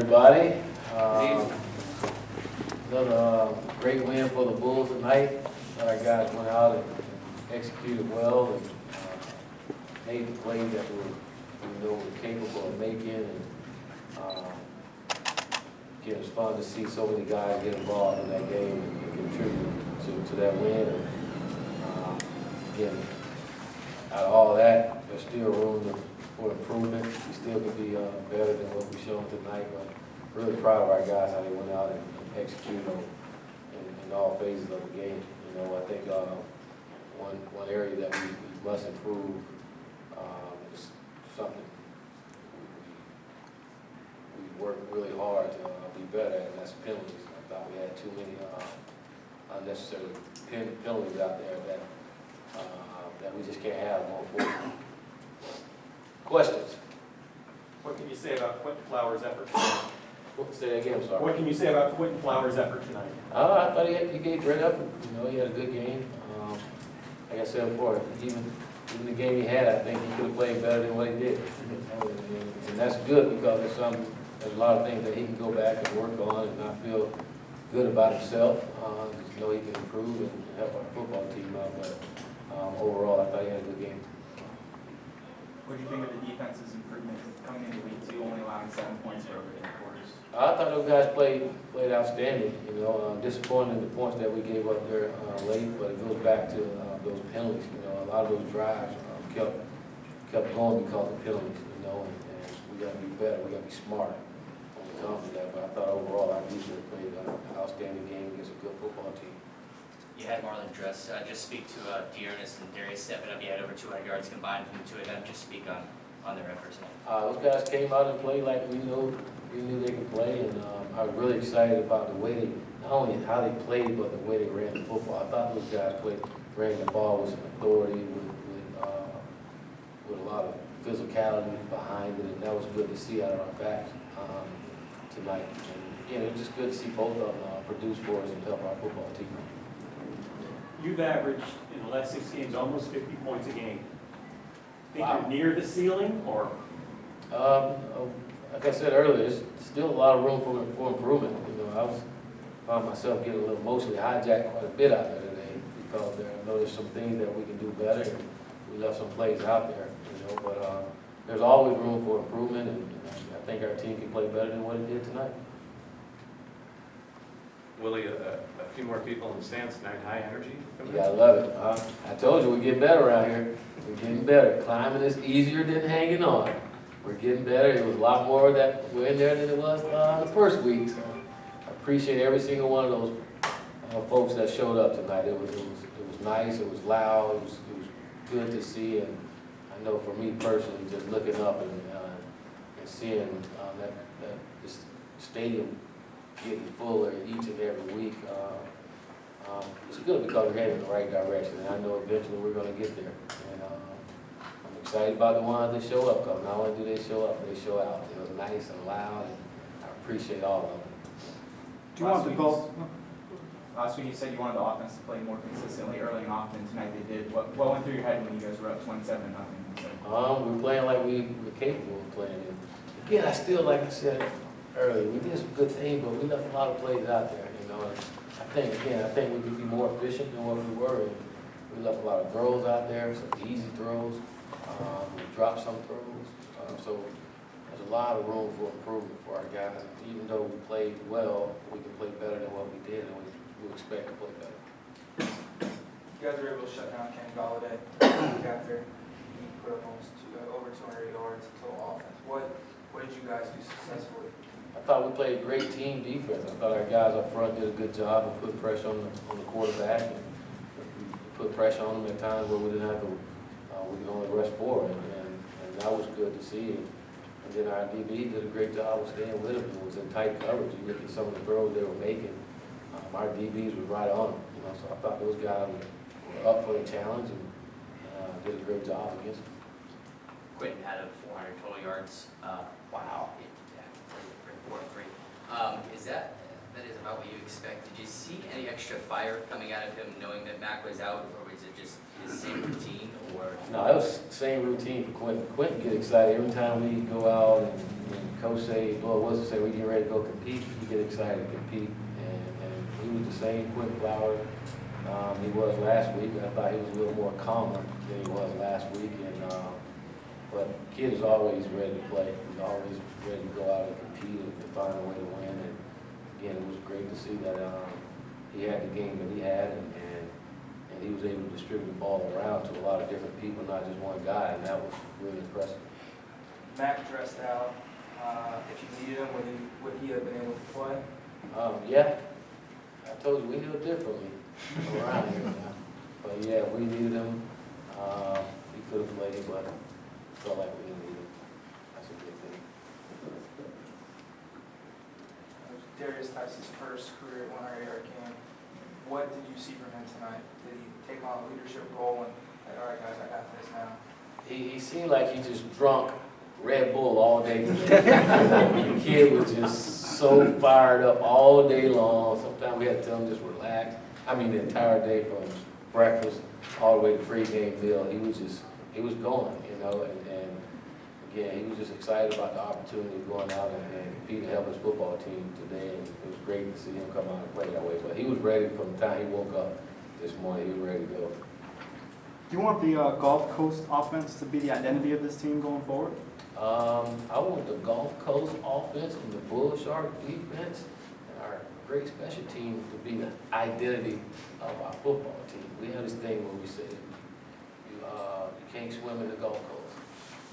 Everybody, another great win for the Bulls tonight. Our guys went out and executed well and made the play that we know we're capable of making. And again, it's fun to see so many guys get involved in that game and contribute to that win. And again, out of all that, there's still room for improvement. We still could be better than what we showed tonight, but really proud of our guys, how they went out and executed in all phases of the game. You know, I think one area that we must improve is something we work really hard to be better at, and that's penalties. I thought we had too many unnecessary penalties out there that we just can't have going forward. Questions? What can you say about Quentin Flowers' effort tonight? Say that again, I'm sorry. What can you say about Quentin Flowers' effort tonight? I thought he gave great effort. You know, he had a good game. Like I said before, even the game he had, I think he could have played better than what he did. And that's good because there's a lot of things that he can go back and work on and not feel good about himself. Just know he can improve and help our football team out. But overall, I thought he had a good game. What do you think of the defense's improvement coming into week 2, only allowing 7 points for over 8 quarters? I thought those guys played outstanding. You know, disappointed in the points that we gave up there late, but it goes back to those penalties. You know, a lot of those drives kept going because of penalties. You know, and we got to be better. We got to be smart when it comes to that. But I thought overall our defense played an outstanding game against a good football team. You had Marlon Dress just speak to Dearness and Darius stepping up. You had over 200 yards combined from the two of them. Just speak on their efforts. Those guys came out and played like we knew they could play, and I was really excited about the way they, not only how they played, but the way they ran the football. I thought those guys ran the ball with some authority, with a lot of physicality behind it, and that was good to see out of our backs tonight. And again, it was just good to see both of them produce for us and help our football team. You've averaged in the last 6 games almost 50 points a game. Think Wow. you're near the ceiling, or? Like I said earlier, there's still a lot of room for improvement. You know, found myself getting a little emotionally hijacked quite a bit out there today because I know there's some things that we can do better, and we left some plays out there. You know, but there's always room for improvement, and I think our team can play better than what it did tonight. Willie, a few more people in the stands tonight, high energy. Yeah, I love it. I told you we get better around here. We're getting better. Climbing is easier than hanging on. We're getting better. It was a lot more that were in there than it was the first week. So I appreciate every single one of those folks that showed up tonight. It was nice. It was loud. It was good to see. And I know for me personally, just looking up and seeing that this stadium getting fuller each and every week, it's good because we're heading in the right direction, and I know eventually we're going to get there. And I'm excited about the ones that show up, because not only do they show up, they show out. It was nice and loud, and I appreciate all of them. Do you want the both? Last week you said you wanted the offense to play more consistently early and often. Tonight they did. What went through your head when you guys were up 27-0? We're playing like we're capable of playing. And again, I still, like I said earlier, we did some good things, but we left a lot of plays out there. You know, and I think we could be more efficient than what we were. And we left a lot of throws out there, some easy throws. We dropped some throws. So there's a lot of room for improvement for our guys. Even though we played well, we can play better than what we did, and we expect to play better. You guys were able to shut down Kenny Galladay after he put up almost over 200 yards of total offense. What did you guys do successfully? I thought we played great team defense. I thought our guys up front did a good job of putting pressure on the quarterback. And we put pressure on them at times where we didn't have to. We could only rush forward, and that was good to see. And then our DB did a great job of staying with them. It was in tight coverage. You look at some of the throws they were making. Our DBs were right on them. You know, so I thought those guys were up for the challenge and did a great job against them. Quentin had over 400 total yards. Wow. Yeah, 4-3. Is that is about what you expect? Did you see any extra fire coming out of him knowing that Mac was out, or was it just his same routine? Or No, it was the same routine for Quentin. Quentin get excited every time we go out and coach say, well, what's it say, we get ready to go compete, you get excited to compete. And he was the same quick flower he was last week. I thought he was a little more calmer than he was last week. But kid is always ready to play. He's always ready to go out and compete and find a way to win. And again, it was great to see that he had the game that he had, and he was able to distribute the ball around to a lot of different people, not just one guy, and that was really impressive. Mac dressed out. If you needed him, would he have been able to play? Yeah, I told you we do it differently around here. But yeah, we needed him. He could have played, but felt like we didn't need him. That's a good thing. It was Darius Tice's first career 100-yard game. What did you see from him tonight? Did he take on a leadership role and like, all right, guys, I got this now? He seemed like he just drunk Red Bull all day today. The kid was just so fired up all day long. Sometimes we had to tell him just relax. I mean, the entire day from breakfast all the way to pregame meal, he was going, you know, and again, he was just excited about the opportunity of going out and compete and help his football team today, and it was great to see him come out and play that way. But he was ready from the time he woke up this morning. He was ready to go. Do you want the Gulf Coast offense to be the identity of this team going forward? I want the Gulf Coast offense and the Bull Shark defense and our great special team to be the identity of our football team. We have this thing where we say you can't swim in the Gulf Coast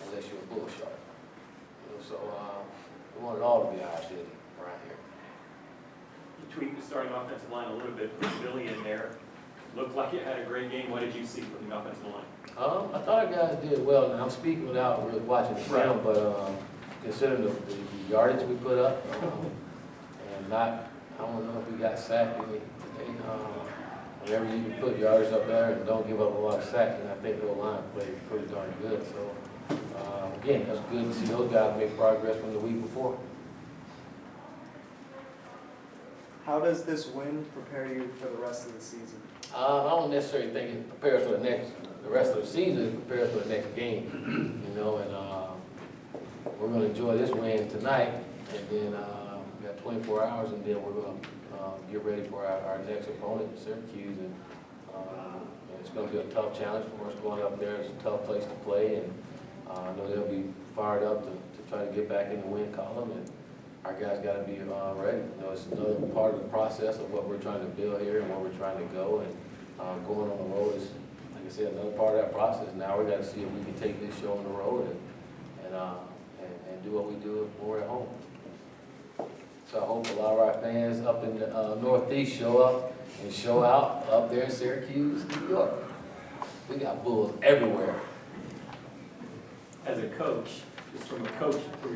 unless you're a Bull Shark. You know, so we want it all to be our identity around here. You tweaked the starting offensive line a little bit, put Billy in there. Looked like you had a great game. What did you see from the offensive line? I thought our guys did well. Now I'm speaking without really watching the film, but considering the yardage we put up, and I don't know if we got sacked any today. Whenever you can put yardage up there and don't give up a lot of sacks, and I think the line played pretty darn good. So again, that's good to see those guys make progress from the week before. How does this win prepare you for the rest of the season? I don't necessarily think it prepares for the rest of the season. It prepares for the next game, you know. And we're going to enjoy this win tonight, and then we got 24 hours, and then we're going to get ready for our next opponent, Syracuse. And it's going to be a tough challenge for us going up there. It's a tough place to play, and I know they'll be fired up to try to get back in the win column. And our guys got to be ready. You know, it's another part of the process of what we're trying to build here and where we're trying to go. And going on the road is, like I said, another part of that process. Now we got to see if we can take this show on the road and do what we do when we're at home. So I hope a lot of our fans up in the Northeast show up and show out up there in Syracuse, New York. We got Bulls everywhere. As a coach, just from your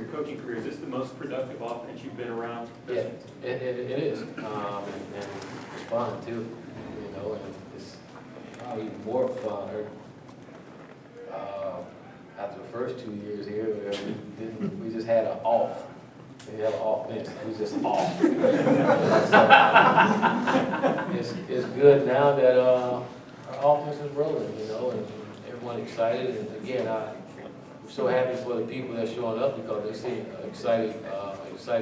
coaching career, is this the most productive offense you've been around? Yeah, it is. And it's fun too, you know, and it's probably more fun. After the first 2 years here, we just had an off. We had an offense. It was just off. So, it's good now that our offense is rolling, you know, and everyone excited. And again, I'm so happy for the people that's showing up because they see excited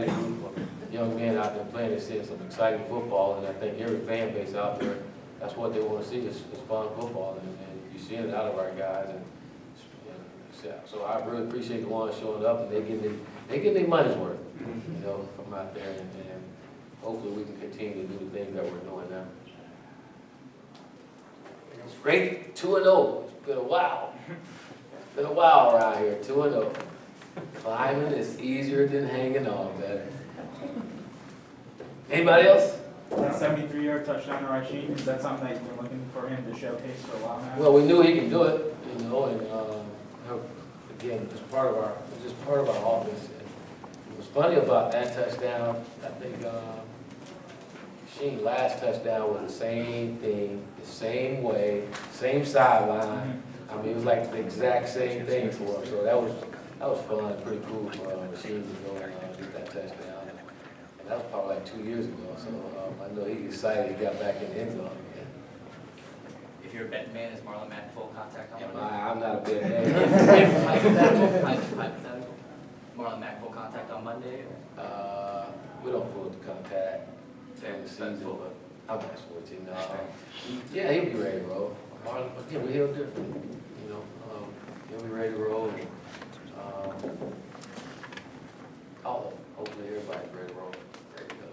group of young men out there playing. They're seeing some exciting football, and I think every fan base out there, that's what they want to see is fun football, and you see it out of our guys. And so I really appreciate the ones showing up, and they get their money's worth, you know, from out there, and hopefully we can continue to do the things that we're doing now. It's great, 2-0. It's been a while. It's been a while around here, 2-0. Climbing is easier than hanging on, better. Anybody else? That 73-yard touchdown to Rashid, is that something that you've been looking for him to showcase for a while now? Well, we knew he can do it, you know, and again, it's just part of our offense. And it was funny about that touchdown. I think Sheen's last touchdown was the same thing, the same way, same sideline. I mean, it was like the exact same thing for him. So that was fun, pretty cool for Sheen to go and get that touchdown. And that was probably like 2 years ago. So I know he's excited he got back in the end zone again. If you're a betting man, is Marlon Mack full contact on it? I'm not a big man. Hypothetical. Marlon Mack full contact on Monday? We don't full contact during the season, but I'm messing with you. Yeah, he'll be ready to roll. Marlon, yeah, he'll different, you know, he'll be ready to roll. And, hopefully everybody's ready to roll, ready to go.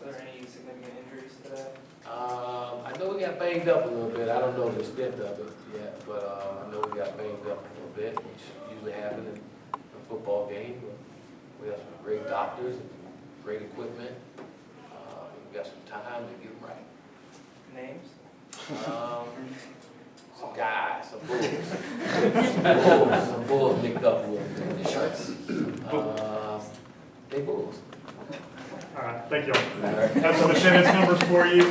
Are there any significant injuries today? I know we got banged up a little bit. I don't know the extent of it yet, but I know we got banged up a little bit, which usually happens in a football game. But we have some great doctors and great equipment. We got some time to get them right. Names? Some guys, some bulls. Some bulls nicked up a little bit. The Sharks? They bulls. All right, thank you. All right. Have some attendance numbers for you.